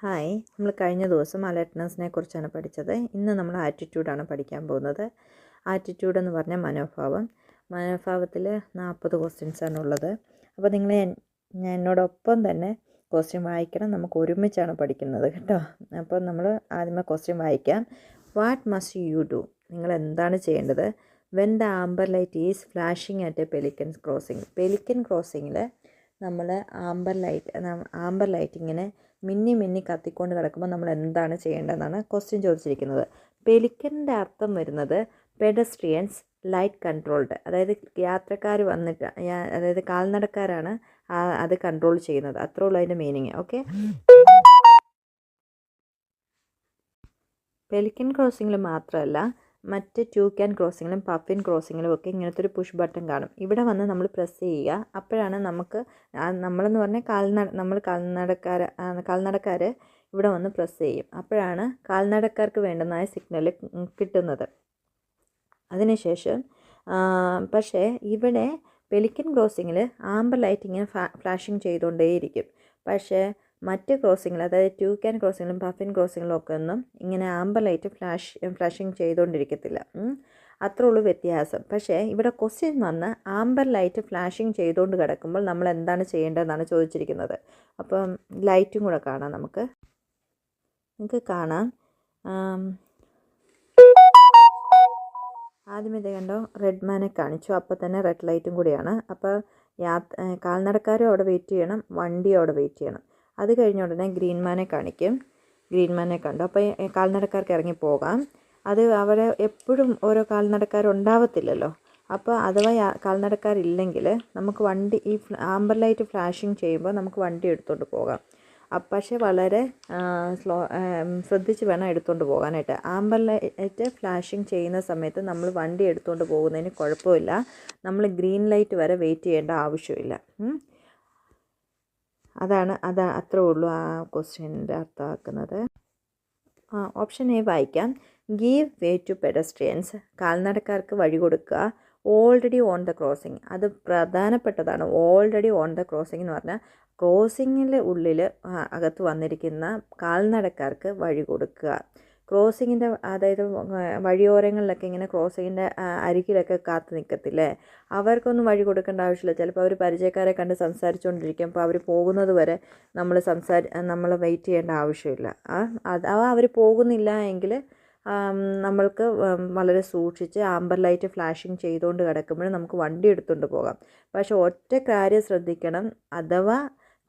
Hi, നമ്മൾ കഴിഞ്ഞ ദിവസം അലേർട്ട്നെസ്സിനെ കുറിച്ചാണ് പഠിച്ചത്. ഇന്ന് നമ്മൾ ആറ്റിറ്റ്യൂഡാണ് പഠിക്കാൻ പോകുന്നത്. ആറ്റിറ്റ്യൂഡ് എന്ന് പറഞ്ഞാൽ മനോഭാവത്തിൽ 40 ക്വസ്റ്റ്യൻസാണ് ഉള്ളത്. അപ്പോൾ നിങ്ങൾ എന്നോടൊപ്പം തന്നെ ക്വസ്റ്റ്യൻ വായിക്കണം. നമുക്ക് ഒരുമിച്ചാണ് പഠിക്കുന്നത് കേട്ടോ. അപ്പോൾ നമ്മൾ ആദ്യമേ ക്വസ്റ്റ്യൻ വായിക്കാം. What must you do? നിങ്ങൾ എന്താണ് ചെയ്യേണ്ടത്? When the amber light is flashing at a pelican crossing. Pelican ക്രോസിങ്ങിൽ നമ്മൾ ആംബർ ലൈറ്റ് ഇങ്ങനെ മിന്നി കത്തിക്കൊണ്ട് കിടക്കുമ്പോൾ നമ്മൾ എന്താണ് ചെയ്യേണ്ടതെന്നാണ് ക്വസ്റ്റ്യൻ ചോദിച്ചിരിക്കുന്നത്. പെലിക്കൻ്റെ അർത്ഥം വരുന്നത് പെഡസ്ട്രിയൻസ് ലൈറ്റ് കൺട്രോൾഡ്, അതായത് യാത്രക്കാർ വന്നിട്ട്, അതായത് കാൽനടക്കാരാണ് അത് കൺട്രോൾ ചെയ്യുന്നത്. അത്രേ ഉള്ളൂ അതിൻ്റെ മീനിങ്. ഓക്കെ, പെലിക്കൻ ക്രോസിങ്ങിൽ മാത്രമല്ല മറ്റ് ട്യൂക്കാൻ ക്രോസിങ്ങിലും പഫിൻ ക്രോസിങ്ങിലും ഒക്കെ ഇങ്ങനത്തെ ഒരു പുഷ് ബട്ടൺ കാണും. ഇവിടെ വന്ന് നമ്മൾ പ്രസ് ചെയ്യുക. അപ്പോഴാണ് നമ്മളെന്ന് പറഞ്ഞാൽ കാൽനടക്കാർ ഇവിടെ വന്ന് പ്രസ് ചെയ്യും. അപ്പോഴാണ് കാൽനടക്കാർക്ക് വേണ്ടുന്നതായ സിഗ്നൽ കിട്ടുന്നത്. അതിനുശേഷം പക്ഷേ ഇവിടെ പെലിക്കൻ ക്രോസിങ്ങിൽ ആംബർ ലൈറ്റ് ഇങ്ങനെ ഫ്ലാഷിങ് ചെയ്തുകൊണ്ടേയിരിക്കും. പക്ഷേ മറ്റ് ക്രോസിങ്ങിൽ, അതായത് ട്യൂക്കാൻ ക്രോസിങ്ങിലും പഫിൻ ക്രോസിങ്ങിലും ഒക്കെ ഒന്നും ഇങ്ങനെ ആംബർ ലൈറ്റ് ഫ്ലാഷിങ് ചെയ്തുകൊണ്ടിരിക്കത്തില്ല. അത്രേ ഉള്ളൂ വ്യത്യാസം. പക്ഷേ ഇവിടെ ക്വസ്റ്റ്യൻ വന്ന് ആംബർ ലൈറ്റ് ഫ്ലാഷിങ് ചെയ്തുകൊണ്ട് കിടക്കുമ്പോൾ നമ്മൾ എന്താണ് ചെയ്യേണ്ടതെന്നാണ് ചോദിച്ചിരിക്കുന്നത്. അപ്പം ലൈറ്റും കൂടെ കാണാം. നിങ്ങൾക്ക് കാണാം. ആദ്യം ഇത് കണ്ടോ, റെഡ് മാനെ കാണിച്ചു. അപ്പോൾ തന്നെ റെഡ് ലൈറ്റും കൂടിയാണ്. അപ്പോൾ കാൽനടക്കാരും അവിടെ വെയിറ്റ് ചെയ്യണം, വണ്ടിയും അവിടെ വെയിറ്റ് ചെയ്യണം. അത് കഴിഞ്ഞ ഉടനെ ഗ്രീൻ മാനെ കാണിക്കും. ഗ്രീൻ മാനെ കണ്ടു. അപ്പോൾ കാൽനടക്കാർക്ക് ഇറങ്ങി പോകാം. അത് അവിടെ എപ്പോഴും ഓരോ കാൽനടക്കാരുണ്ടാവത്തില്ലല്ലോ. അപ്പോൾ അഥവാ കാൽനടക്കാരില്ലെങ്കിൽ നമുക്ക് വണ്ടി ഈ ആംബർ ലൈറ്റ് ഫ്ലാഷിങ് ചെയ്യുമ്പോൾ നമുക്ക് വണ്ടി എടുത്തുകൊണ്ട് പോകാം. പക്ഷേ വളരെ ശ്രദ്ധിച്ച് വേണം എടുത്തുകൊണ്ട് പോകാനായിട്ട്. ആംബർ ലൈറ്റ് ഫ്ലാഷിങ് ചെയ്യുന്ന സമയത്ത് നമ്മൾ വണ്ടി എടുത്തുകൊണ്ട് പോകുന്നതിന് കുഴപ്പമില്ല. നമ്മൾ ഗ്രീൻ ലൈറ്റ് വരെ വെയിറ്റ് ചെയ്യേണ്ട ആവശ്യമില്ല. അത്രേ ഉള്ളൂ ആ ക്വസ്റ്റ്യൻ്റെ അർത്ഥമാക്കുന്നത്. ഓപ്ഷൻ എ വായിക്കാം. Give way to pedestrians. കാൽനടക്കാർക്ക് വഴി കൊടുക്കുക. Already on the crossing. അത് പ്രധാനപ്പെട്ടതാണ്. ഓൾറെഡി ഓൺ ദ ക്രോസിംഗ് എന്ന് പറഞ്ഞാൽ ക്രോസിങ്ങിൻ്റെ ഉള്ളിൽ അകത്ത് വന്നിരിക്കുന്ന കാൽനടക്കാർക്ക് വഴി കൊടുക്കുക. ക്രോസിങ്ങിൻ്റെ, അതായത് വഴിയോരങ്ങളിലൊക്കെ ഇങ്ങനെ ക്രോസിങ്ങിൻ്റെ അരികിലൊക്കെ കാത്തു നിൽക്കത്തില്ലേ, അവർക്കൊന്നും വഴി കൊടുക്കേണ്ട ആവശ്യമില്ല. ചിലപ്പോൾ അവർ പരിചയക്കാരെ കണ്ട് സംസാരിച്ചുകൊണ്ടിരിക്കും. അപ്പോൾ അവർ പോകുന്നത് വരെ നമ്മൾ വെയിറ്റ് ചെയ്യേണ്ട ആവശ്യമില്ല. അഥവാ അവർ പോകുന്നില്ല എങ്കിൽ നമ്മൾക്ക് വളരെ സൂക്ഷിച്ച് ആംബർ ലൈറ്റ് ഫ്ലാഷിങ് ചെയ്തുകൊണ്ട് കിടക്കുമ്പോൾ നമുക്ക് വണ്ടി എടുത്തുകൊണ്ട് പോകാം. പക്ഷേ ഒറ്റ കാര്യം ശ്രദ്ധിക്കണം, അഥവാ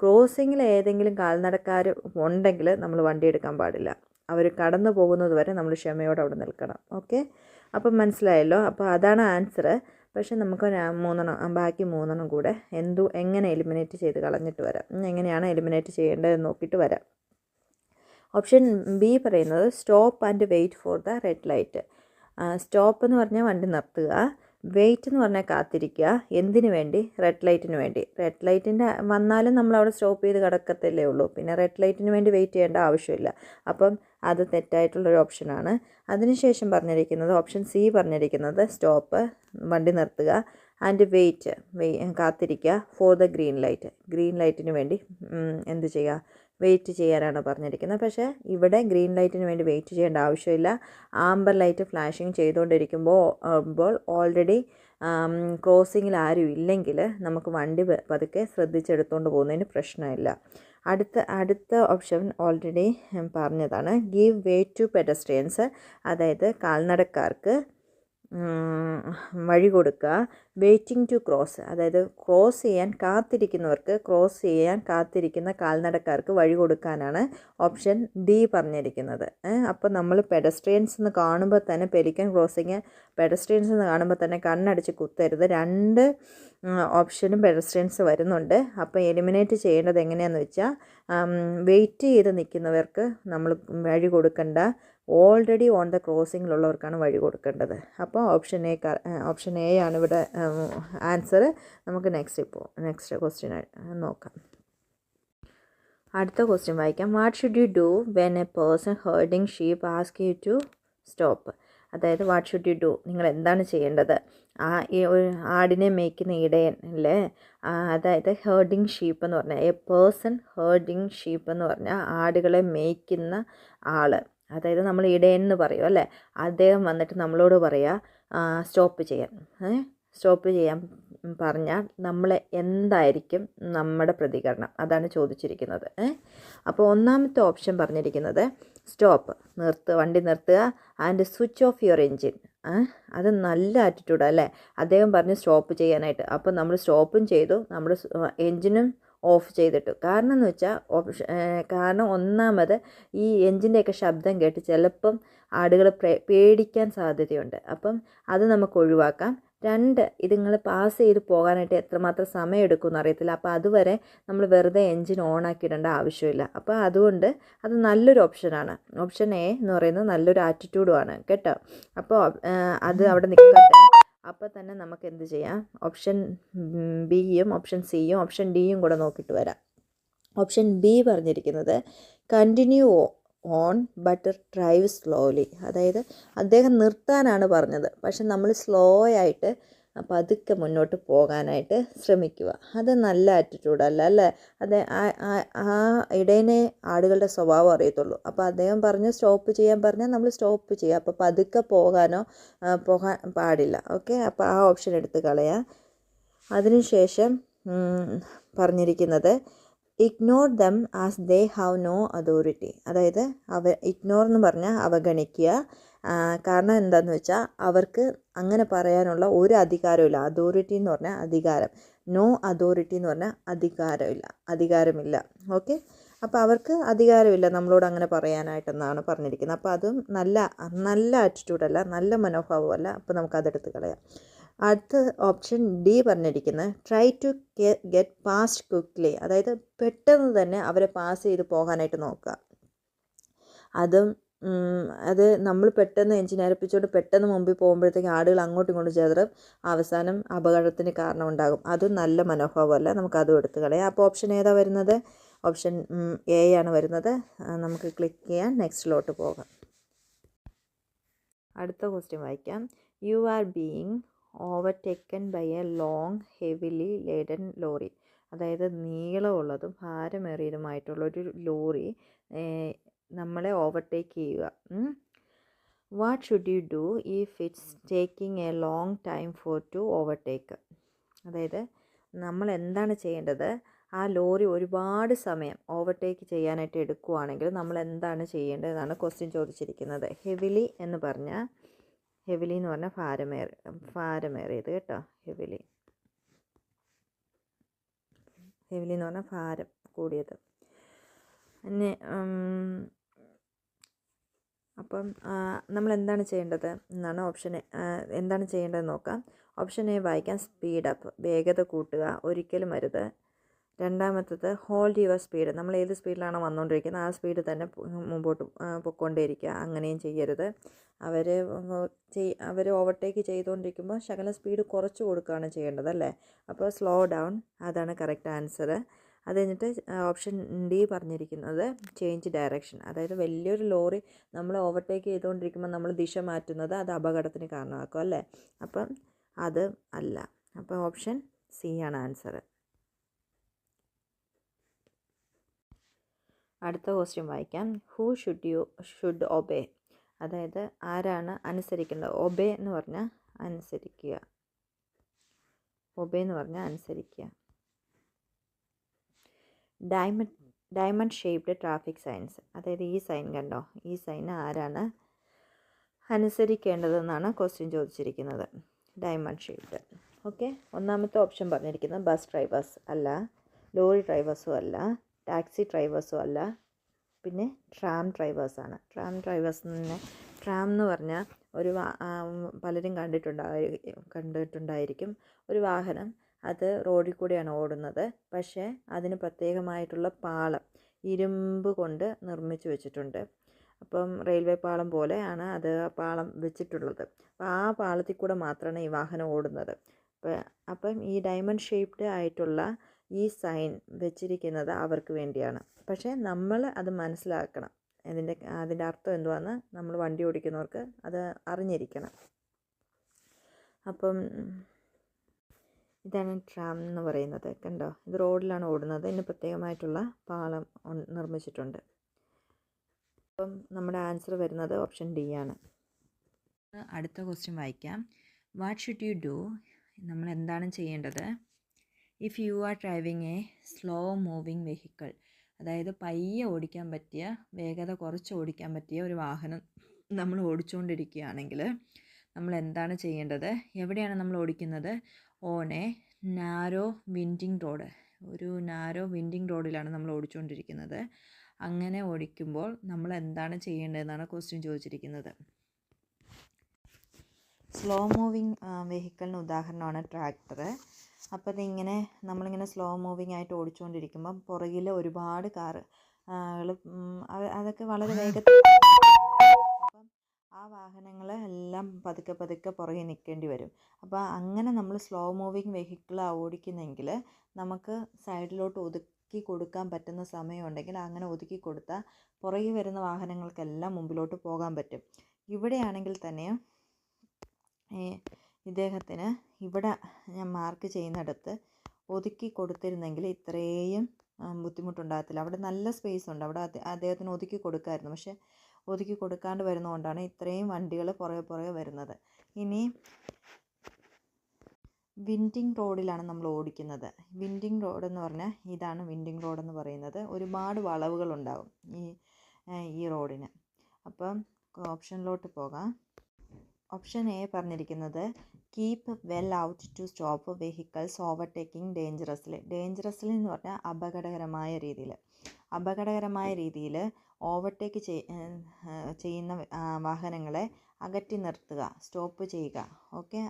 ക്രോസിങ്ങിൽ ഏതെങ്കിലും കാൽനടക്കാർ ഉണ്ടെങ്കിൽ നമ്മൾ വണ്ടി എടുക്കാൻ പാടില്ല. അവർ കടന്നു പോകുന്നത് വരെ നമ്മൾ ക്ഷമയോടെ അവിടെ നിൽക്കണം. ഓക്കെ, അപ്പം മനസ്സിലായല്ലോ. അപ്പോൾ അതാണ് ആൻസർ. പക്ഷേ നമുക്ക് ബാക്കി മൂന്നെണ്ണം കൂടെ എങ്ങനെ എലിമിനേറ്റ് ചെയ്ത് കളഞ്ഞിട്ട് വരാം. എങ്ങനെയാണ് എലിമിനേറ്റ് ചെയ്യേണ്ടതെന്ന് നോക്കിയിട്ട് വരാം. ഓപ്ഷൻ ബി പറയുന്നത് stop and wait for the red light. Stop എന്ന് പറഞ്ഞാൽ വണ്ടി നിർത്തുക. വെയിറ്റ് എന്ന് പറഞ്ഞാൽ കാത്തിരിക്കുക. എന്തിനു വേണ്ടി? റെഡ് ലൈറ്റിന് വേണ്ടി. റെഡ് ലൈറ്റിൻ്റെ വന്നാലും നമ്മൾ അവിടെ സ്റ്റോപ്പ് ചെയ്ത് കിടക്കത്തല്ലേ ഉള്ളൂ. പിന്നെ റെഡ് ലൈറ്റിന് വേണ്ടി വെയിറ്റ് ചെയ്യേണ്ട ആവശ്യമില്ല. അപ്പം അത് തെറ്റായിട്ടുള്ളൊരു ഓപ്ഷനാണ്. അതിനുശേഷം പറഞ്ഞിരിക്കുന്നത് ഓപ്ഷൻ സി പറഞ്ഞിരിക്കുന്നത് സ്റ്റോപ്പ്, വണ്ടി നിർത്തുക, ആൻഡ് വെയിറ്റ്, കാത്തിരിക്കുക, for the green light. Green ലൈറ്റിന് വേണ്ടി എന്ത് ചെയ്യുക? വെയിറ്റ് ചെയ്യാനാണ് പറഞ്ഞിരിക്കുന്നത്. പക്ഷേ ഇവിടെ ഗ്രീൻ ലൈറ്റിന് വേണ്ടി വെയിറ്റ് ചെയ്യേണ്ട ആവശ്യമില്ല. ആംബർ ലൈറ്റ് ഫ്ലാഷിങ് ചെയ്തുകൊണ്ടിരിക്കുമ്പോൾ ഓൾറെഡി ക്രോസിങ്ങിൽ ആരും ഇല്ലെങ്കിൽ നമുക്ക് വണ്ടി പതുക്കെ ശ്രദ്ധിച്ചെടുത്തുകൊണ്ട് പോകുന്നതിന് പ്രശ്നമില്ല. അടുത്ത ഓപ്ഷൻ ഓൾറെഡി പറഞ്ഞതാണ്. ഗീവ് വേ ടു പെഡസ്ട്രിയൻസ്, അതായത് കാൽനടക്കാർക്ക് വഴി കൊടുക്കുക. വെയിറ്റിംഗ് ടു ക്രോസ്, അതായത് ക്രോസ് ചെയ്യാൻ കാത്തിരിക്കുന്ന കാൽനടക്കാർക്ക് വഴി കൊടുക്കാനാണ് ഓപ്ഷൻ ഡി പറഞ്ഞിരിക്കുന്നത്. അപ്പോൾ നമ്മൾ പെഡസ്ട്രിയൻസ് എന്ന് കാണുമ്പോൾ തന്നെ, പെലിക്കൻ ക്രോസിങ് പെഡസ്ട്രിയൻസ് എന്ന് കാണുമ്പോൾ തന്നെ കണ്ണടിച്ച് കുത്തരുത്. 2 ഓപ്ഷനും പെഡസ്ട്രിയൻസ് വരുന്നുണ്ട്. അപ്പോൾ എലിമിനേറ്റ് ചെയ്യേണ്ടത് എങ്ങനെയാണെന്ന് വെച്ചാൽ, വെയിറ്റ് ചെയ്ത് നിൽക്കുന്നവർക്ക് നമ്മൾ വഴി കൊടുക്കേണ്ട. ഓൾറെഡി ഓൺ ദ ക്രോസിങ്ങിലുള്ളവർക്കാണ് വഴി കൊടുക്കേണ്ടത്. അപ്പോൾ ഓപ്ഷൻ എ ആണ് ഇവിടെ ആൻസർ. നമുക്ക് നെക്സ്റ്റ് ക്വസ്റ്റ്യൻ നോക്കാം. അടുത്ത ക്വസ്റ്റ്യൻ വായിക്കാം. What should you do when a person herding sheep ask you to stop? അതായത് വാട്ട് ഷുഡ് യു ഡു, നിങ്ങൾ എന്താണ് ചെയ്യേണ്ടത്. ഈ ഒരു ആടിനെ മേയ്ക്കുന്ന ഇടയൻ അല്ലേ, അതായത് ഹേർഡിങ് ഷീപ്പ് എന്ന് പറഞ്ഞാൽ എ പേഴ്സൺ ഹേർഡിങ് ഷീപ്പ് എന്ന് പറഞ്ഞാൽ ആടുകളെ മേയ്ക്കുന്ന ആൾ, അതായത് നമ്മൾ ഇടയൻ എന്ന് പറയും അല്ലേ. അദ്ദേഹം വന്നിട്ട് നമ്മളോട് പറയുക സ്റ്റോപ്പ് ചെയ്യാൻ പറഞ്ഞാൽ നമ്മൾ എന്തായിരിക്കും നമ്മുടെ പ്രതികരണം, അതാണ് ചോദിച്ചിരിക്കുന്നത്. അപ്പോൾ ഒന്നാമത്തെ ഓപ്ഷൻ പറഞ്ഞിരിക്കുന്നത് സ്റ്റോപ്പ്, വണ്ടി നിർത്തുക, and switch off your engine. അത് നല്ല ആറ്റിറ്റ്യൂഡാണ് അല്ലേ. അദ്ദേഹം പറഞ്ഞു സ്റ്റോപ്പ് ചെയ്യാനായിട്ട്, അപ്പോൾ നമ്മൾ സ്റ്റോപ്പും ചെയ്തു, നമ്മൾ എൻജിനും ഓഫ് ചെയ്തിട്ടു. കാരണം എന്ന് വെച്ചാൽ കാരണം ഒന്നാമത് ഈ എൻജിൻ്റെയൊക്കെ ശബ്ദം കേട്ട് ചിലപ്പം ആടുകൾ പേടിക്കാൻ സാധ്യതയുണ്ട്. അപ്പം അത് നമുക്ക് ഒഴിവാക്കാം. 2, ഇതുങ്ങൾ പാസ് ചെയ്ത് പോകാനായിട്ട് എത്രമാത്രം സമയം എടുക്കുമെന്ന് അറിയത്തില്ല. അപ്പോൾ അതുവരെ നമ്മൾ വെറുതെ എൻജിൻ ഓണാക്കിയിടേണ്ട ആവശ്യമില്ല. അപ്പോൾ അതുകൊണ്ട് അത് നല്ലൊരു ഓപ്ഷനാണ്. ഓപ്ഷൻ എ എന്ന് പറയുന്നത് നല്ലൊരു ആറ്റിറ്റ്യൂഡുമാണ് കേട്ടോ. അപ്പോൾ അത് അവിടെ നിൽക്കട്ടെ. അപ്പോൾ തന്നെ നമുക്ക് എന്ത് ചെയ്യാം, ഓപ്ഷൻ ബിയും ഓപ്ഷൻ സിയും ഓപ്ഷൻ ഡിയും കൂടെ നോക്കിയിട്ട് വരാം. ഓപ്ഷൻ ബി പറഞ്ഞിരിക്കുന്നത് continue on but drive slowly, അതായത് അദ്ദേഹം നിർത്താനാണ് പറഞ്ഞത്, പക്ഷെ നമ്മൾ സ്ലോ ആയിട്ട് പതുക്കെ മുന്നോട്ട് പോകാനായിട്ട് ശ്രമിക്കുക. അത് നല്ല ആറ്റിറ്റ്യൂഡല്ല അല്ലേ. അത് ആ ഇടയനെ ആടുകളുടെ സ്വഭാവം അറിയത്തുള്ളൂ. അപ്പോൾ അദ്ദേഹം പറഞ്ഞു സ്റ്റോപ്പ് ചെയ്യാൻ പറഞ്ഞാൽ നമ്മൾ സ്റ്റോപ്പ് ചെയ്യുക. അപ്പോൾ പതുക്കെ പോകാൻ പാടില്ല. ഓക്കെ, അപ്പോൾ ആ ഓപ്ഷൻ എടുത്ത് കളയാം. അതിനുശേഷം പറഞ്ഞിരിക്കുന്നത് ignore them as they have no authority, അതായത് ഇഗ്നോർ എന്ന് പറഞ്ഞാൽ അവഗണിക്കുക. കാരണം എന്താണെന്ന് വെച്ചാൽ അവർക്ക് അങ്ങനെ പറയാനുള്ള ഒരു അധികാരമില്ല. അതോറിറ്റി എന്ന് പറഞ്ഞാൽ അധികാരം, നോ അതോറിറ്റി എന്ന് പറഞ്ഞാൽ അധികാരമില്ല. ഓക്കെ, അപ്പോൾ അവർക്ക് അധികാരമില്ല നമ്മളോട് അങ്ങനെ പറയാനായിട്ടെന്നാണ് പറഞ്ഞിരിക്കുന്നത്. അപ്പോൾ അതും നല്ല ആറ്റിറ്റ്യൂഡല്ല, നല്ല മനോഭാവമല്ല. അപ്പോൾ നമുക്കതെടുത്ത് കളയാം. അടുത്ത ഓപ്ഷൻ ഡി പറഞ്ഞിരിക്കുന്നത് try to get past quickly, അതായത് പെട്ടെന്ന് തന്നെ അവരെ പാസ് ചെയ്ത് പോകാനായിട്ട് നോക്കുക. അത് നമ്മൾ പെട്ടെന്ന് എഞ്ചിൻ അരപ്പിച്ചുകൊണ്ട് പെട്ടെന്ന് മുമ്പിൽ പോകുമ്പോഴത്തേക്ക് ആടുകൾ അങ്ങോട്ടും ഇങ്ങോട്ടും ചേർന്ന് അവസാനം അപകടത്തിന് കാരണമുണ്ടാകും. അതും നല്ല മനോഭാവമല്ല, നമുക്കതും എടുത്ത് കളയാം. അപ്പോൾ ഓപ്ഷൻ ഏതാ വരുന്നത്? ഓപ്ഷൻ എ ആണ് വരുന്നത്. നമുക്ക് ക്ലിക്ക് ചെയ്യാൻ നെക്സ്റ്റിലോട്ട് പോകാം. അടുത്ത ക്വസ്റ്റ്യൻ വായിക്കാം. You are being overtaken by a long heavily laden lorry, അതായത് നീളമുള്ളതും ഭാരമേറിയതുമായിട്ടുള്ളൊരു ലോറി നമ്മളെ ഓവർടേക്ക് ചെയ്യുക. What should you do if it's taking a long time for to overtake, അതായത് നമ്മൾ എന്താണ് ചെയ്യേണ്ടത്, ആ ലോറി ഒരുപാട് സമയം ഓവർടേക്ക് ചെയ്യാനായിട്ട് എടുക്കുകയാണെങ്കിൽ നമ്മൾ എന്താണ് ചെയ്യേണ്ടതെന്നാണ് ക്വസ്റ്റ്യൻ ചോദിച്ചിരിക്കുന്നത്. ഹെവിലി എന്ന് പറഞ്ഞാൽ ഭാരമേറിയത് കേട്ടോ. ഹെവിലി എന്ന് പറഞ്ഞാൽ ഭാരം കൂടിയത്. പിന്നെ അപ്പം നമ്മൾ എന്താണ് ചെയ്യേണ്ടത് എന്നാണ് എന്താണ് ചെയ്യേണ്ടതെന്ന് നോക്കാം. ഓപ്ഷൻ എ വായിക്കാം. സ്പീഡപ്പ്, വേഗത കൂട്ടുക, ഒരിക്കലും അരുത്. രണ്ടാമത്തത് ഹോൾഡ് യുവർ സ്പീഡ്, നമ്മൾ ഏത് സ്പീഡിലാണോ വന്നുകൊണ്ടിരിക്കുന്നത് ആ സ്പീഡ് തന്നെ മുമ്പോട്ട് പൊയ്ക്കൊണ്ടേയിരിക്കുക, അങ്ങനെയും ചെയ്യരുത്. അവർ ഓവർടേക്ക് ചെയ്തുകൊണ്ടിരിക്കുമ്പോൾ ശകലം സ്പീഡ് കുറച്ച് കൊടുക്കുകയാണ് ചെയ്യേണ്ടത് അല്ലേ. അപ്പോൾ സ്ലോ ഡൗൺ, അതാണ് കറക്റ്റ് ആൻസർ. അത് കഴിഞ്ഞിട്ട് ഓപ്ഷൻ ഡി പറഞ്ഞിരിക്കുന്നത് ചേഞ്ച് ഡയറക്ഷൻ, അതായത് വലിയൊരു ലോറി നമ്മൾ ഓവർടേക്ക് ചെയ്തുകൊണ്ടിരിക്കുമ്പോൾ നമ്മൾ ദിശ മാറ്റുന്നത് അത് അപകടത്തിന് കാരണമാക്കും അല്ലേ. അപ്പം അത് അല്ല. അപ്പോൾ ഓപ്ഷൻ സി ആണ് ആൻസർ. അടുത്ത ക്വസ്റ്റ്യൻ വായിക്കാം. ഹൂ ഷുഡ് ഒബേ, അതായത് ആരാണ് അനുസരിക്കേണ്ടത്. ഒബേ എന്ന് പറഞ്ഞാൽ അനുസരിക്കുക. ഡയമണ്ട് ഷേപ്ഡ് ട്രാഫിക് സൈൻസ്, അതായത് ഈ സൈൻ കണ്ടോ, ഈ സൈൻ ആരാണ് അനുസരിക്കേണ്ടതെന്നാണ് ക്വസ്റ്റ്യൻ ചോദിച്ചിരിക്കുന്നത്. Diamond shaped. ഓക്കെ, ഒന്നാമത്തെ ഓപ്ഷൻ പറഞ്ഞിരിക്കുന്നത് ബസ് ഡ്രൈവേഴ്സ് അല്ല, ലോറി ഡ്രൈവേഴ്സും അല്ല, ടാക്സി ഡ്രൈവേഴ്സും അല്ല, പിന്നെ ട്രാം ഡ്രൈവേഴ്സാണ്. ട്രാം എന്ന് പറഞ്ഞാൽ പലരും കണ്ടിട്ടുണ്ടായിരിക്കും. ഒരു വാഹനം അത് റോഡിൽ കൂടെയാണ് ഓടുന്നത്, പക്ഷേ അതിന് പ്രത്യേകമായിട്ടുള്ള പാളം ഇരുമ്പ് കൊണ്ട് നിർമ്മിച്ച് വെച്ചിട്ടുണ്ട്. അപ്പം റെയിൽവേ പാളം പോലെയാണ് അത് പാളം വെച്ചിട്ടുള്ളത്. അപ്പോൾ ആ പാളത്തിൽ കൂടെ മാത്രമാണ് ഈ വാഹനം ഓടുന്നത്. അപ്പം ഈ ഡയമണ്ട് ഷേപ്ഡ് ആയിട്ടുള്ള ഈ സൈൻ വെച്ചിരിക്കുന്നത് അവർക്ക് വേണ്ടിയാണ്. പക്ഷേ നമ്മൾ അത് മനസ്സിലാക്കണം അതിൻ്റെ അർത്ഥം എന്തുവാന്ന് നമ്മൾ വണ്ടി ഓടിക്കുന്നവർക്ക് അത് അറിഞ്ഞിരിക്കണം. അപ്പം ഇതാണ് ട്രാം എന്ന് പറയുന്നത്. കണ്ടോ, ഇത് റോഡിലാണ് ഓടുന്നത്. ഇതിന് പ്രത്യേകമായിട്ടുള്ള പാളം നിർമ്മിച്ചിട്ടുണ്ട്. അപ്പം നമ്മുടെ ആൻസർ വരുന്നത് ഓപ്ഷൻ ഡി ആണ്. അടുത്ത ക്വസ്റ്റ്യൻ വായിക്കാം. What should you do? നമ്മൾ എന്താണ് ചെയ്യേണ്ടത്? If you R driving A slow moving vehicle, അതായത് പയ്യെ ഓടിക്കാൻ പറ്റിയ, വേഗത കുറച്ച് ഓടിക്കാൻ പറ്റിയ ഒരു വാഹനം നമ്മൾ ഓടിച്ചുകൊണ്ടിരിക്കുകയാണെങ്കിൽ നമ്മൾ എന്താണ് ചെയ്യേണ്ടത്? എവിടെയാണ് നമ്മൾ ഓടിക്കുന്നത്? On A narrow winding road, ഒരു നാരോ വിൻഡിങ് റോഡിലാണ് നമ്മൾ ഓടിച്ചുകൊണ്ടിരിക്കുന്നത്. അങ്ങനെ ഓടിക്കുമ്പോൾ നമ്മൾ എന്താണ് ചെയ്യേണ്ടതെന്നാണ് ക്വസ്റ്റ്യൻ ചോദിച്ചിരിക്കുന്നത്. സ്ലോ മൂവിങ് വെഹിക്കിളിന് ഉദാഹരണമാണ് ട്രാക്ടർ. അപ്പോൾ ഇതിങ്ങനെ നമ്മളിങ്ങനെ സ്ലോ മൂവിങ് ആയിട്ട് ഓടിച്ചുകൊണ്ടിരിക്കുമ്പം പുറകിൽ ഒരുപാട് കാറുകൾ അതൊക്കെ വളരെ വേഗത്തിൽ, അപ്പം ആ വാഹനങ്ങൾ എല്ലാം പതുക്കെ പതുക്കെ പുറകെ നിൽക്കേണ്ടി വരും. അപ്പോൾ അങ്ങനെ നമ്മൾ സ്ലോ മൂവിങ് വെഹിക്കിൾ ഓടിക്കുന്നെങ്കിൽ നമുക്ക് സൈഡിലോട്ട് ഒതുക്കി കൊടുക്കാൻ പറ്റുന്ന സമയമുണ്ടെങ്കിൽ അങ്ങനെ ഒതുക്കി കൊടുത്താൽ പുറകെ വരുന്ന വാഹനങ്ങൾക്കെല്ലാം മുമ്പിലോട്ട് പോകാൻ പറ്റും. ഇവിടെയാണെങ്കിൽ തന്നെ ഇദ്ദേഹത്തിന് ഇവിടെ ഞാൻ മാർക്ക് ചെയ്യുന്നിടത്ത് ഒതുക്കി കൊടുത്തിരുന്നെങ്കിൽ ഇത്രയും ബുദ്ധിമുട്ടുണ്ടാകത്തില്ല. അവിടെ നല്ല സ്പേസ് ഉണ്ട്, അവിടെ അദ്ദേഹത്തിന് ഒതുക്കി കൊടുക്കാമായിരുന്നു. പക്ഷേ ഒതുക്കി കൊടുക്കാണ്ട് വരുന്നതുകൊണ്ടാണ് ഇത്രയും വണ്ടികൾ പുറകെ വരുന്നത്. ഇനി വിൻഡിങ് റോഡിലാണ് നമ്മൾ ഓടിക്കുന്നത്. വിൻഡിങ് റോഡ് എന്ന് പറഞ്ഞാൽ ഇതാണ് വിൻഡിങ് റോഡ് എന്ന് പറയുന്നത്. ഒരുപാട് വളവുകളുണ്ടാകും ഈ റോഡിന്. അപ്പം ഓപ്ഷനിലോട്ട് പോകാം. ഓപ്ഷൻ എ പറഞ്ഞിരിക്കുന്നത് keep well out to stop vehicles overtaking dangerously. Dangerously എന്ന് പറഞ്ഞാൽ അപകടകരമായ രീതിയിൽ ഓവർടേക്ക് ചെയ്യുന്ന വാഹനങ്ങളെ അകറ്റി നിർത്തുക, സ്റ്റോപ്പ് ചെയ്യുക. ഓക്കെ,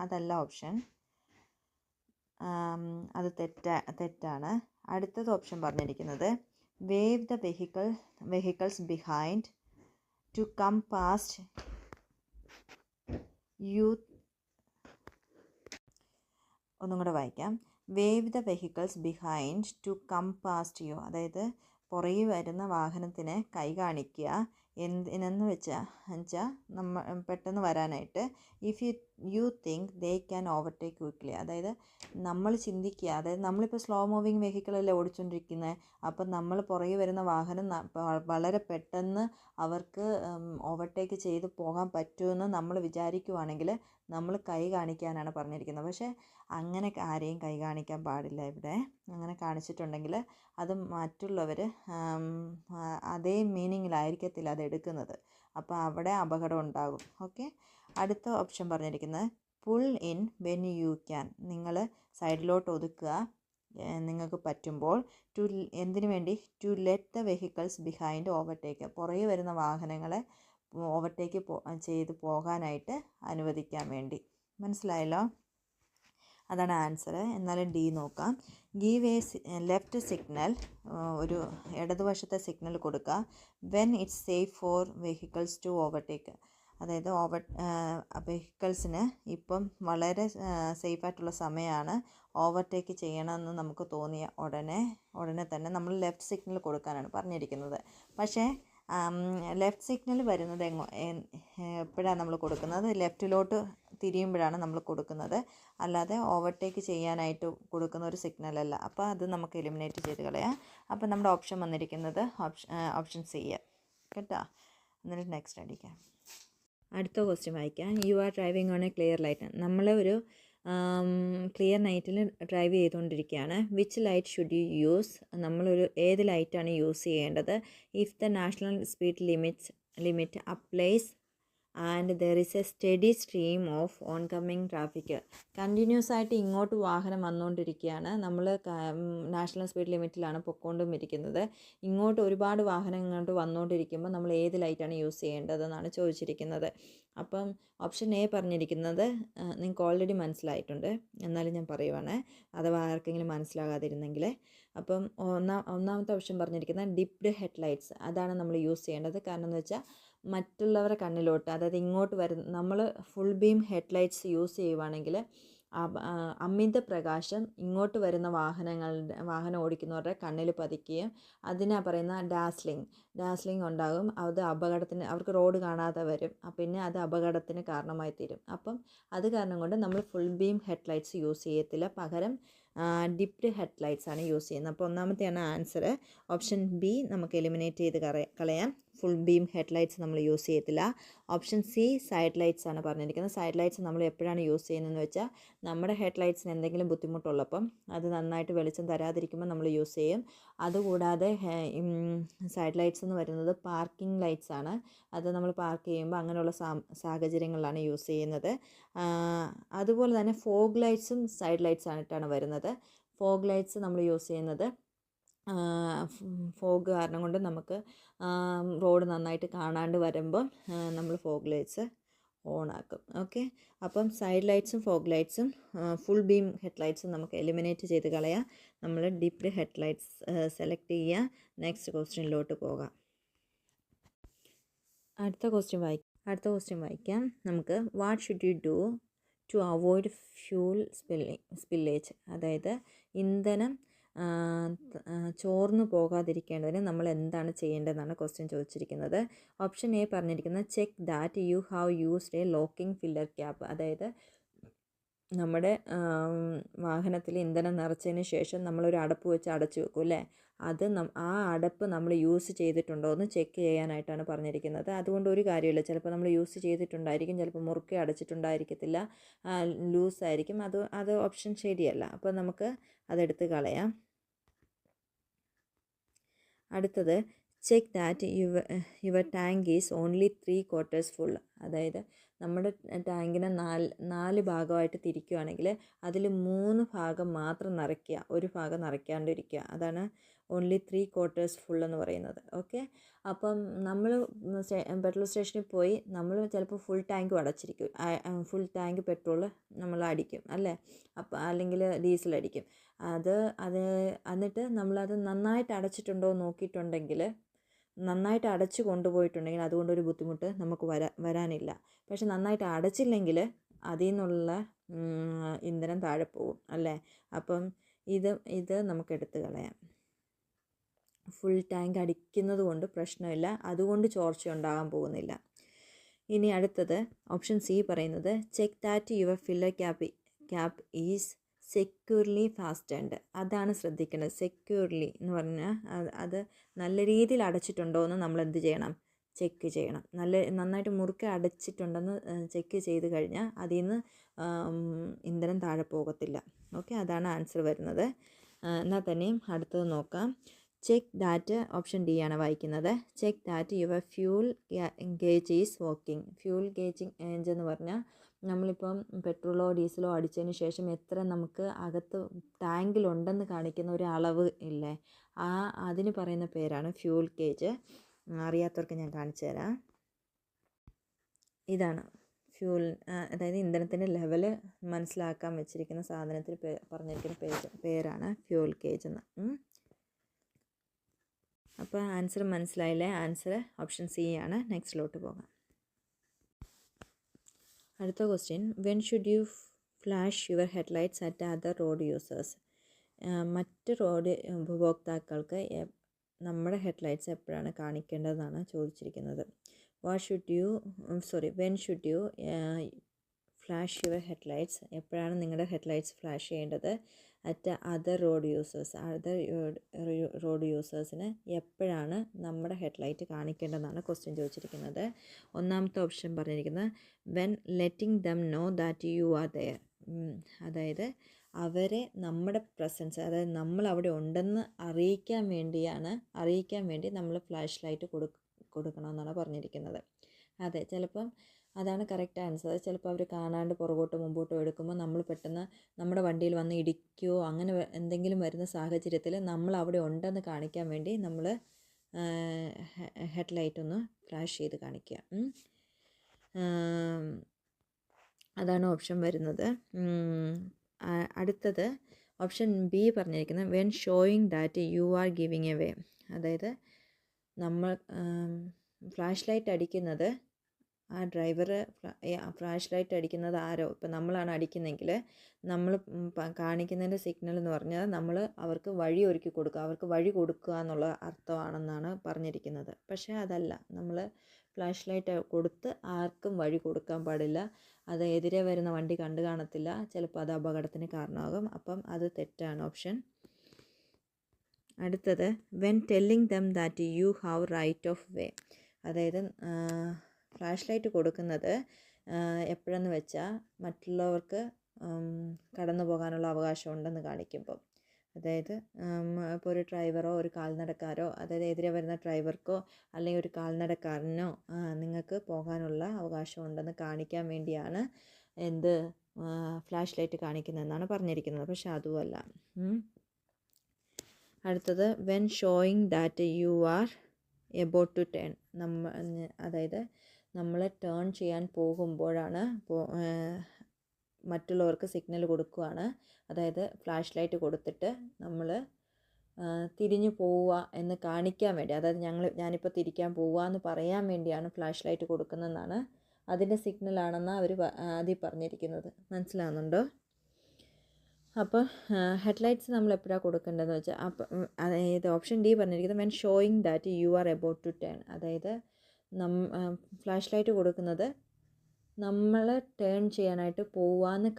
അതല്ല ഓപ്ഷൻ, അത് തെറ്റാണ്. അടുത്തത് ഓപ്ഷൻ പറഞ്ഞിരിക്കുന്നത് wave the vehicles behind to come past you. ഒന്നും കൂടെ വായിക്കാം. Wave the vehicles behind to come past you, അതായത് പുറകെ വരുന്ന വാഹനത്തിന് കൈ കാണിക്കുക. എന്തിനെന്ന് വെച്ചാൽ പെട്ടെന്ന് വരാനായിട്ട്. If you think they can overtake quickly, അതായത് നമ്മൾ ചിന്തിക്കുക, അതായത് നമ്മളിപ്പോൾ സ്ലോ മൂവിങ് വെഹിക്കിളല്ലേ ഓടിച്ചുകൊണ്ടിരിക്കുന്നത്. അപ്പം നമ്മൾ പുറകെ വരുന്ന വാഹനം വളരെ പെട്ടെന്ന് അവർക്ക് ഓവർടേക്ക് ചെയ്ത് പോകാൻ പറ്റുമെന്ന് നമ്മൾ വിചാരിക്കുവാണെങ്കിൽ നമ്മൾ കൈ കാണിക്കാനാണ് പറഞ്ഞിരിക്കുന്നത്. പക്ഷേ അങ്ങനെ ആരെയും കൈ കാണിക്കാൻ പാടില്ല. ഇവിടെ അങ്ങനെ കാണിച്ചിട്ടുണ്ടെങ്കിൽ അത് മറ്റുള്ളവർ അതേ മീനിങ്ങിലായിരിക്കത്തില്ല അത് എടുക്കുന്നത്. അപ്പോൾ അവിടെ അപകടം ഉണ്ടാകും. ഓക്കെ, അടുത്ത ഓപ്ഷൻ പറഞ്ഞിരിക്കുന്നത് pull in when you can, നിങ്ങൾ സൈഡിലോട്ട് ഒതുക്കുക നിങ്ങൾക്ക് പറ്റുമ്പോൾ. എന്തിനു വേണ്ടി? To let the vehicles behind overtake, പുറകെ വരുന്ന വാഹനങ്ങളെ ഓവർടേക്ക് ചെയ്ത് പോകാനായിട്ട് അനുവദിക്കാൻ വേണ്ടി. മനസ്സിലായല്ലോ? അതാണ് ആൻസർ. എന്നാലും ഡി നോക്കാം. ഗീവ് എ ലെഫ്റ്റ് സിഗ്നൽ, ഒരു ഇടതുവശത്തെ സിഗ്നൽ കൊടുക്കുക. When it's safe for vehicles to overtake, അതായത് വെഹിക്കിൾസിന് ഇപ്പം വളരെ സേഫായിട്ടുള്ള സമയമാണ്, ഓവർടേക്ക് ചെയ്യണമെന്ന് നമുക്ക് തോന്നിയ ഉടനെ തന്നെ നമ്മൾ ലെഫ്റ്റ് സിഗ്നൽ കൊടുക്കാനാണ് പറഞ്ഞിരിക്കുന്നത്. പക്ഷേ ലെഫ്റ്റ് സിഗ്നൽ വരുന്നത് എപ്പോഴാണ് നമ്മൾ കൊടുക്കുന്നത്? ലെഫ്റ്റിലോട്ട് തിരിയുമ്പോഴാണ് നമ്മൾ കൊടുക്കുന്നത്, അല്ലാതെ ഓവർടേക്ക് ചെയ്യാനായിട്ട് കൊടുക്കുന്ന ഒരു സിഗ്നലല്ല. അപ്പോൾ അത് നമുക്ക് എലിമിനേറ്റ് ചെയ്ത് കളയാം. അപ്പോൾ നമ്മുടെ ഓപ്ഷൻ വന്നിരിക്കുന്നത് ഓപ്ഷൻ സി കേട്ടോ. എന്നിട്ട് നെക്സ്റ്റ് അടിക്കാം. അടുത്ത ക്വസ്റ്റ്യൻ വായിക്കാം. You are driving on A clear light, നമ്മൾ ഒരു ക്ലിയർ നൈറ്റിൽ ഡ്രൈവ് ചെയ്തുകൊണ്ടിരിക്കുകയാണ്. Which light should you use, നമ്മളൊരു ഏത് ലൈറ്റാണ് യൂസ് ചെയ്യേണ്ടത്? If the national speed limit applies and there is A study stream of on coming traffic, continuous ആയിട്ട് ഇങ്ങോട്ട് വാഹനം വന്നുകൊണ്ടിരിക്കുകയാണ്. നമ്മൾ നാഷണൽ സ്പീഡ് ലിമിറ്റിലാണ് പൊയ്ക്കൊണ്ടും ഇരിക്കുന്നത്. ഇങ്ങോട്ട് ഒരുപാട് വാഹനം ഇങ്ങോട്ട് വന്നുകൊണ്ടിരിക്കുമ്പോൾ നമ്മൾ ഏത് ലൈറ്റാണ് യൂസ് ചെയ്യേണ്ടതെന്നാണ് ചോദിച്ചിരിക്കുന്നത്. അപ്പം ഓപ്ഷൻ എ പറഞ്ഞിരിക്കുന്നത് നിങ്ങൾക്ക് ഓൾറെഡി മനസ്സിലായിട്ടുണ്ട്, എന്നാലും ഞാൻ പറയുവാണ്, അഥവാ ആർക്കെങ്കിലും മനസ്സിലാകാതിരുന്നെങ്കിൽ. അപ്പം ഒന്നാമത്തെ ഓപ്ഷൻ പറഞ്ഞിരിക്കുന്നത് ഡിപ്ഡ് ഹെഡ്ലൈറ്റ്സ്, അതാണ് നമ്മൾ യൂസ് ചെയ്യേണ്ടത്. കാരണം എന്ന് വെച്ചാൽ മറ്റുള്ളവരുടെ കണ്ണിലോട്ട്, അതായത് ഇങ്ങോട്ട് നമ്മൾ ഫുൾ ബീം ഹെഡ്ലൈറ്റ്സ് യൂസ് ചെയ്യുവാണെങ്കിൽ അമിത പ്രകാശം ഇങ്ങോട്ട് വരുന്ന വാഹനം ഓടിക്കുന്നവരുടെ കണ്ണിൽ പതിക്കുകയും അതിനാ പറയുന്ന ഡാസ്ലിംഗ് ഉണ്ടാകും. അത് അപകടത്തിന്, അവർക്ക് റോഡ് കാണാതെ വരും, പിന്നെ അത് അപകടത്തിന് കാരണമായി തീരും. അപ്പം അത് കാരണം കൊണ്ട് നമ്മൾ ഫുൾ ബീം ഹെഡ്ലൈറ്റ്സ് യൂസ് ചെയ്യത്തില്ല, പകരം ഡിപ്ഡ് ഹെഡ്ലൈറ്റ്സ് ആണ് യൂസ് ചെയ്യുന്നത്. അപ്പോൾ ഒന്നാമത്തെയാണ് ആൻസർ. ഓപ്ഷൻ ബി നമുക്ക് എലിമിനേറ്റ് ചെയ്ത് കളയാം. ഫുൾ ബീം ഹെഡ്ലൈറ്റ്സ് നമ്മൾ യൂസ് ചെയ്യത്തില്ല. ഓപ്ഷൻ സി സൈഡ് ലൈറ്റ്സ് ആണ് പറഞ്ഞിരിക്കുന്നത്. സൈഡ് ലൈറ്റ്സ് നമ്മൾ എപ്പോഴാണ് യൂസ് ചെയ്യുന്നതെന്ന് വെച്ചാൽ നമ്മുടെ ഹെഡ്ലൈറ്റ്സിന് എന്തെങ്കിലും ബുദ്ധിമുട്ടുള്ളപ്പം അത് നന്നായിട്ട് വെളിച്ചം തരാതിരിക്കുമ്പോൾ നമ്മൾ യൂസ് ചെയ്യും. അതുകൂടാതെ സൈഡ് ലൈറ്റ്സ് എന്ന് പറയുന്നത് പാർക്കിംഗ് ലൈറ്റ്സ് ആണ്. അത് നമ്മൾ പാർക്ക് ചെയ്യുമ്പോൾ അങ്ങനെയുള്ള സാഹചര്യങ്ങളിലാണ് യൂസ് ചെയ്യുന്നത്. അതുപോലെ തന്നെ ഫോഗ് ലൈറ്റ്സും സൈഡ് ലൈറ്റ്സ് ആയിട്ടാണ് വരുന്നത്. ഫോഗ് ലൈറ്റ്സ് നമ്മൾ യൂസ് ചെയ്യുന്നത് ഫോഗ് കാരണം കൊണ്ട് നമുക്ക് റോഡ് നന്നായിട്ട് കാണാണ്ട് വരുമ്പം നമ്മൾ ഫോഗ് ലൈറ്റ്സ് ഓണാക്കും. ഓക്കെ, അപ്പം സൈഡ് ലൈറ്റ്സും ഫോഗ് ലൈറ്റ്സും ഫുൾ ബീം ഹെഡ്ലൈറ്റ്സും നമുക്ക് എലിമിനേറ്റ് ചെയ്ത് കളയാം. നമ്മൾ ഡിപ്ഡ് ഹെഡ്ലൈറ്റ്സ് സെലക്ട് ചെയ്യുക. നെക്സ്റ്റ് ക്വസ്റ്റ്യനിലോട്ട് പോകാം. അടുത്ത ക്വസ്റ്റ്യൻ വായിക്കാം നമുക്ക്. What should you do to avoid fuel spillage? അതായത് ഇന്ധനം ചോർന്നു പോകാതിരിക്കേണ്ടതിന് നമ്മൾ എന്താണ് ചെയ്യേണ്ടതെന്നാണ് ക്വസ്റ്റ്യൻ ചോദിച്ചിരിക്കുന്നത്. ഓപ്ഷൻ എ പറഞ്ഞിരിക്കുന്നത് check that you have used A locking filler cap. അതായത് നമ്മുടെ വാഹനത്തിൽ ഇന്ധനം നിറച്ചതിന് ശേഷം നമ്മളൊരു അടപ്പ് വെച്ച് അടച്ചു വെക്കും അല്ലേ, അത് ആ അടപ്പ് നമ്മൾ യൂസ് ചെയ്തിട്ടുണ്ടോ എന്ന് ചെക്ക് ചെയ്യാനായിട്ടാണ് പറഞ്ഞിരിക്കുന്നത്. അതുകൊണ്ട് ഒരു കാര്യമില്ല, ചിലപ്പോൾ നമ്മൾ യൂസ് ചെയ്തിട്ടുണ്ടായിരിക്കും, ചിലപ്പോൾ മുറുക്കെ അടച്ചിട്ടുണ്ടായിരിക്കത്തില്ല, ലൂസായിരിക്കും. അത് ഓപ്ഷൻ ശരിയല്ല. അപ്പോൾ നമുക്ക് അതെടുത്ത് കളയാം. അടുത്തത് check that your tank is only 3/4 full. അതായത് നമ്മുടെ ടാങ്കിനെ 4 ഭാഗമായിട്ട് തിരിക്കുകയാണെങ്കിൽ അതിൽ 3 ഭാഗം മാത്രം നിറയ്ക്കുക, ഒരു ഭാഗം നിറയ്ക്കാണ്ടിരിക്കുക. അതാണ് ഓൺലി 3/4 ഫുൾ എന്ന് പറയുന്നത്. ഓക്കെ, അപ്പം നമ്മൾ പെട്രോൾ സ്റ്റേഷനിൽ പോയി നമ്മൾ ചിലപ്പോൾ ഫുൾ ടാങ്കും അടച്ചിരിക്കും, ഫുൾ ടാങ്ക് പെട്രോൾ നമ്മൾ അടിക്കും അല്ലേ, അപ്പം അല്ലെങ്കിൽ ഡീസൽ അടിക്കും. എന്നിട്ട് നമ്മളത് നന്നായിട്ട് അടച്ചിട്ടുണ്ടോ നോക്കിയിട്ടുണ്ടെങ്കിൽ, നന്നായിട്ട് അടച്ച് കൊണ്ടുപോയിട്ടുണ്ടെങ്കിൽ അതുകൊണ്ടൊരു ബുദ്ധിമുട്ട് നമുക്ക് വരാനില്ല. പക്ഷെ നന്നായിട്ട് അടച്ചില്ലെങ്കിൽ അതിൽ നിന്നുള്ള ഇന്ധനം താഴെ പോകും അല്ലേ. അപ്പം ഇത് നമുക്ക് എടുത്ത് കളയാം. ഫുൾ ടാങ്ക് അടിക്കുന്നത് കൊണ്ട് പ്രശ്നമില്ല, അതുകൊണ്ട് ചോർച്ച ഉണ്ടാകാൻ പോകുന്നില്ല. ഇനി അടുത്തത് ഓപ്ഷൻ സി പറയുന്നത് check that your filler cap is securely fastened. അതാണ് ശ്രദ്ധിക്കേണ്ടത്. സെക്യൂർലി എന്ന് പറഞ്ഞാൽ അത് നല്ല രീതിയിൽ അടച്ചിട്ടുണ്ടോ എന്ന് നമ്മൾ എന്ത് ചെയ്യണം, ചെക്ക് ചെയ്യണം. നന്നായിട്ട് മുറുക്കെ അടച്ചിട്ടുണ്ടെന്ന് ചെക്ക് ചെയ്ത് കഴിഞ്ഞാൽ അതിൽ നിന്ന് ഇന്ധനം താഴെ പോകത്തില്ല. ഓക്കെ, അതാണ് ആൻസർ വരുന്നത്. എന്നാൽ തന്നെയും അടുത്തത് നോക്കാം. ചെക്ക് ദാറ്റ്, ഓപ്ഷൻ ഡി ആണ് വായിക്കുന്നത്. Check that your fuel gauge is working. Fuel gauge എന്ന് പറഞ്ഞാൽ നമ്മളിപ്പം പെട്രോളോ ഡീസലോ അടിച്ചതിന് ശേഷം എത്ര നമുക്ക് അകത്ത് ടാങ്കിലുണ്ടെന്ന് കാണിക്കുന്ന ഒരു അളവ് ഇല്ലേ, അതിന് പറയുന്ന പേരാണ് ഫ്യൂൽ ഗേജ്. അറിയാത്തവർക്ക് ഞാൻ കാണിച്ചു തരാം. ഇതാണ് ഫ്യൂൽ, അതായത് ഇന്ധനത്തിൻ്റെ ലെവൽ മനസ്സിലാക്കാൻ വെച്ചിരിക്കുന്ന സാധനത്തിൽ പറഞ്ഞിരിക്കുന്ന പേരാണ് ഫ്യൂൽ ഗേജ് എന്ന്. അപ്പോൾ ആൻസർ മനസ്സിലായില്ലേ? ആൻസർ ഓപ്ഷൻ സി ആണ്. നെക്സ്റ്റിലോട്ട് പോകാം. അടുത്ത question, when should you flash your headlights at other road users? മറ്റ് റോഡ് ഉപഭോക്താക്കൾക്ക് നമ്മുടെ ഹെഡ്ലൈറ്റ്സ് എപ്പോഴാണ് കാണിക്കേണ്ടതെന്നാണ് ചോദിച്ചിരിക്കുന്നത്. When should you flash your headlights? എപ്പോഴാണ് നിങ്ങളുടെ ഹെഡ്ലൈറ്റ്സ് ഫ്ലാഷ് ചെയ്യേണ്ടത്? അറ്റ് അതർ റോഡ് യൂസേഴ്സിന് എപ്പോഴാണ് നമ്മുടെ ഹെഡ്ലൈറ്റ് കാണിക്കേണ്ടതെന്നാണ് ക്വസ്റ്റ്യൻ ചോദിച്ചിരിക്കുന്നത്. ഒന്നാമത്തെ ഓപ്ഷൻ പറഞ്ഞിരിക്കുന്നത് when letting them know that you are there. അതായത് അവരെ നമ്മുടെ പ്രസൻസ്, അതായത് നമ്മൾ അവിടെ ഉണ്ടെന്ന് അറിയിക്കാൻ വേണ്ടി നമ്മൾ ഫ്ലാഷ് ലൈറ്റ് കൊടുക്കണമെന്നാണ് പറഞ്ഞിരിക്കുന്നത്. അതെ, ചിലപ്പം അതാണ് കറക്റ്റ് ആൻസർ. ചിലപ്പോൾ അവർ കാണാണ്ട് പുറകോട്ടോ മുമ്പോട്ടോ എടുക്കുമ്പോൾ നമ്മൾ പെട്ടെന്ന് നമ്മുടെ വണ്ടിയിൽ വന്ന് ഇടിക്കുകയോ അങ്ങനെ എന്തെങ്കിലും വരുന്ന സാഹചര്യത്തിൽ നമ്മൾ അവിടെ ഉണ്ടെന്ന് കാണിക്കാൻ വേണ്ടി നമ്മൾ ഹെഡ്ലൈറ്റ് ഒന്ന് ഫ്ലാഷ് ചെയ്ത് കാണിക്കുക. അതാണ് ഓപ്ഷൻ വരുന്നത്. അടുത്തത് ഓപ്ഷൻ ബി പറഞ്ഞിരിക്കുന്നത് when showing that you R giving a way. അതായത് നമ്മൾ ഫ്ലാഷ് ലൈറ്റ് അടിക്കുന്നത് ആ ഡ്രൈവർ ഫ്ലാഷ് ലൈറ്റ് അടിക്കുന്നത് ആരോ, ഇപ്പം നമ്മളാണ് അടിക്കുന്നതെങ്കിൽ നമ്മൾ കാണിക്കുന്നതിൻ്റെ സിഗ്നൽ എന്ന് പറഞ്ഞാൽ നമ്മൾ അവർക്ക് വഴി ഒരുക്കി കൊടുക്കുക, അവർക്ക് വഴി കൊടുക്കുക എന്നുള്ള അർത്ഥമാണെന്നാണ് പറഞ്ഞിരിക്കുന്നത്. പക്ഷേ അതല്ല, നമ്മൾ ഫ്ലാഷ് ലൈറ്റ് കൊടുത്ത് ആർക്കും വഴി കൊടുക്കാൻ പാടില്ല. അത് എതിരെ വരുന്ന വണ്ടി കണ്ടു കാണത്തില്ല, ചിലപ്പോൾ അത് അപകടത്തിന് കാരണമാകും. അപ്പം അത് തെറ്റാണ് ഓപ്ഷൻ. അടുത്തത് when telling them that you have right of way. അതായത് ഫ്ലാഷ് ലൈറ്റ് കൊടുക്കുന്നത് എപ്പോഴെന്ന് വെച്ചാൽ മറ്റുള്ളവർക്ക് കടന്നു പോകാനുള്ള അവകാശമുണ്ടെന്ന് കാണിക്കുമ്പോൾ. അതായത് ഇപ്പോൾ ഒരു ഡ്രൈവറോ ഒരു കാൽനടക്കാരോ, അതായത് എതിരെ വരുന്ന ഡ്രൈവർക്കോ അല്ലെങ്കിൽ ഒരു കാൽനടക്കാരനോ നിങ്ങൾക്ക് പോകാനുള്ള അവകാശമുണ്ടെന്ന് കാണിക്കാൻ വേണ്ടിയാണ് എന്ത് ഫ്ലാഷ് ലൈറ്റ് കാണിക്കുന്നതെന്നാണ് പറഞ്ഞിരിക്കുന്നത്. പക്ഷെ അതുമല്ല. അടുത്തത് when showing that you are about to turn. അതായത് നമ്മൾ ടേൺ ചെയ്യാൻ പോകുമ്പോഴാണ് മറ്റുള്ളവർക്ക് സിഗ്നൽ കൊടുക്കുകയാണ്. അതായത് ഫ്ലാഷ് ലൈറ്റ് കൊടുത്തിട്ട് നമ്മൾ തിരിഞ്ഞു പോവുക എന്ന് കാണിക്കാൻ വേണ്ടി, അതായത് ഞാനിപ്പോൾ തിരിക്കാൻ പോവുക എന്ന് പറയാൻ വേണ്ടിയാണ് ഫ്ലാഷ് ലൈറ്റ് കൊടുക്കുന്നതെന്നാണ്, അതിൻ്റെ സിഗ്നലാണെന്നാണ് അവർ ആദ്യം പറഞ്ഞിരിക്കുന്നത്. മനസ്സിലാവുന്നുണ്ടോ? അപ്പോൾ ഹെഡ്ലൈറ്റ്സ് നമ്മൾ എപ്പോഴാണ് കൊടുക്കേണ്ടതെന്ന് വെച്ചാൽ, അപ്പം അതായത് ഓപ്ഷൻ ഡി പറഞ്ഞിരിക്കുന്നത് when showing that you are about to turn. അതായത് ഫ്ലാഷ് ലൈറ്റ് കൊടുക്കുന്നത് നമ്മൾ ടേൺ ചെയ്യാനായിട്ട് പോവാന്ന്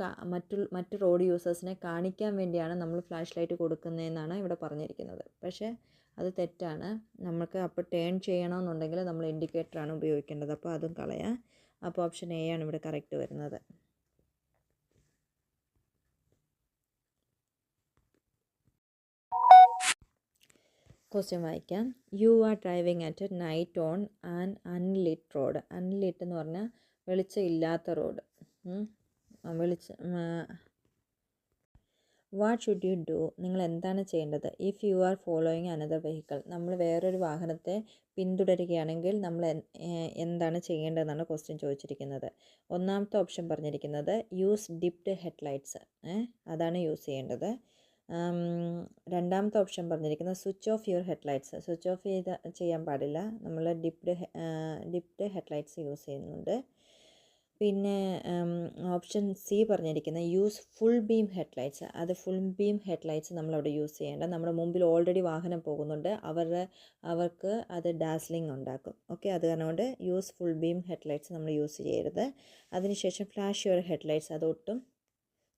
മറ്റ് റോഡ് യൂസേഴ്സിനെ കാണിക്കാൻ വേണ്ടിയാണ് നമ്മൾ ഫ്ലാഷ് ലൈറ്റ് കൊടുക്കുന്നതെന്നാണ് ഇവിടെ പറഞ്ഞിരിക്കുന്നത്. പക്ഷേ അത് തെറ്റാണ്. നമുക്ക് അപ്പോൾ ടേൺ ചെയ്യണമെന്നുണ്ടെങ്കിൽ നമ്മൾ ഇൻഡിക്കേറ്ററാണ് ഉപയോഗിക്കേണ്ടത്. അപ്പോൾ അതും കളയാം. അപ്പോൾ ഓപ്ഷൻ എ ആണ് ഇവിടെ കറക്റ്റ് വരുന്നത്. ക്വസ്റ്റ്യൻ വായിക്കാം. You are driving at night on an unlit road. Unlit എന്ന് പറഞ്ഞാൽ വെളിച്ചമില്ലാത്ത road. What should you do? നിങ്ങൾ എന്താണ് ചെയ്യേണ്ടത്? If you are following another vehicle. നമ്മൾ വേറൊരു വാഹനത്തെ പിന്തുടരുകയാണെങ്കിൽ നമ്മൾ എന്താണ് ചെയ്യേണ്ടതെന്നാണ് ക്വസ്റ്റ്യൻ ചോദിച്ചിരിക്കുന്നത്. ഒന്നാമത്തെ ഓപ്ഷൻ പറഞ്ഞിരിക്കുന്നത് യൂസ് ഡിപ്ഡ് ഹെഡ്ലൈറ്റ്സ്, അതാണ് യൂസ് ചെയ്യേണ്ടത്. രണ്ടാമത്തെ ഓപ്ഷൻ പറഞ്ഞിരിക്കുന്നത് switch off your headlights. Switch off ചെയ്യാൻ പാടില്ല, നമ്മൾ ഡിപ്ഡ് ഹെഡ്ലൈറ്റ്സ് യൂസ് ചെയ്യുന്നുണ്ട്. പിന്നെ ഓപ്ഷൻ സി പറഞ്ഞിരിക്കുന്നത് യൂസ് ഫുൾ ബീം ഹെഡ്ലൈറ്റ്സ്. അത് ഫുൾ ബീം ഹെഡ്ലൈറ്റ്സ് നമ്മളവിടെ യൂസ് ചെയ്യേണ്ട. നമ്മുടെ മുമ്പിൽ ഓൾറെഡി വാഹനം പോകുന്നുണ്ട്, അവർക്ക് അത് ഡാസ്ലിംഗ് ഉണ്ടാക്കും. ഓക്കെ, അത് കാരണം കൊണ്ട് യൂസ് ഫുൾ ബീം ഹെഡ്ലൈറ്റ്സ് നമ്മൾ യൂസ് ചെയ്യരുത്. അതിനുശേഷം ഫ്ലാഷ് യുവർ ഹെഡ്ലൈറ്റ്സ് അതൊട്ടും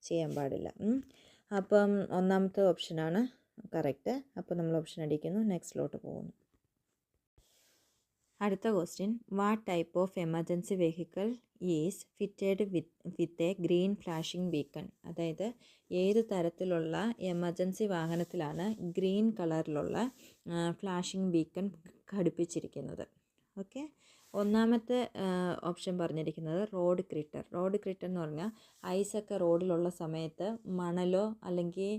ചെയ്യാൻ പാടില്ല. അപ്പം ഒന്നാമത്തെ ഓപ്ഷനാണ് കറക്റ്റ്. അപ്പോൾ നമ്മൾ ഓപ്ഷൻ അടിക്കുന്നു, നെക്സ്റ്റിലോട്ട് പോകുന്നു. അടുത്ത question, what type of emergency vehicle is fitted with a green flashing beacon. അതായത് ഏത് തരത്തിലുള്ള എമർജൻസി വാഹനത്തിലാണ് ഗ്രീൻ കളറിലുള്ള ഫ്ലാഷിംഗ് ബീക്കൺ ഘടിപ്പിച്ചിരിക്കുന്നത്? ഓക്കെ, ഒന്നാമത്തെ ഓപ്ഷൻ പറഞ്ഞിരിക്കുന്നത് റോഡ് ക്രിറ്റർ. റോഡ് ക്രിറ്റർ എന്ന് പറഞ്ഞാൽ ഐസൊക്കെ റോഡിലുള്ള സമയത്ത് മണലോ അല്ലെങ്കിൽ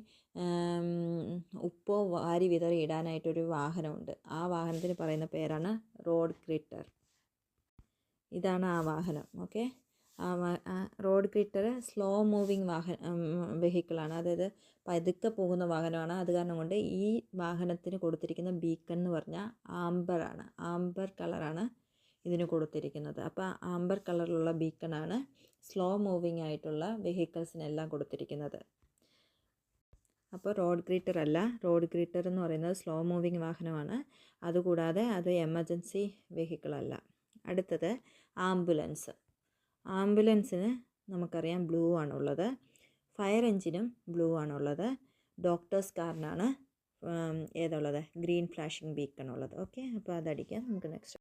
ഉപ്പോ വാരി വിതറി ഇടാനായിട്ടൊരു വാഹനമുണ്ട്. ആ വാഹനത്തിന് പറയുന്ന പേരാണ് റോഡ് ക്രിറ്റർ. ഇതാണ് ആ വാഹനം. Okay, road critter slow moving വെഹിക്കിളാണ്. അതായത് പതുക്കെ പോകുന്ന വാഹനമാണ്. അത് കാരണം കൊണ്ട് ഈ വാഹനത്തിന് കൊടുത്തിരിക്കുന്ന ബീക്കൺ എന്ന് പറഞ്ഞാൽ ആംബറാണ്. ആംബർ കളറാണ് ഇതിന് കൊടുത്തിരിക്കുന്നത്. അപ്പോൾ ആംബർ കളറിലുള്ള ബീക്കണാണ് സ്ലോ മൂവിങ് ആയിട്ടുള്ള വെഹിക്കിൾസിനെല്ലാം കൊടുത്തിരിക്കുന്നത്. അപ്പോൾ റോഡ് ഗ്രീറ്റർ അല്ല. റോഡ് ഗ്രീറ്റർ എന്ന് പറയുന്നത് സ്ലോ മൂവിങ് വാഹനമാണ്. അതുകൂടാതെ അത് എമർജൻസി വെഹിക്കിളല്ല. അടുത്തത് ആംബുലൻസ്. ആംബുലൻസിന് നമുക്കറിയാം ബ്ലൂ ആണുള്ളത്. ഫയർ എഞ്ചിനും ബ്ലൂ ആണുള്ളത്. ഡോക്ടേഴ്സ് കാറിനാണ് ഏതുള്ളത്? ഗ്രീൻ ഫ്ലാഷിംഗ് ബീക്കൺ ഉള്ളത്. ഓക്കെ, അപ്പോൾ അതടിക്കാം. നമുക്ക് നെക്സ്റ്റ്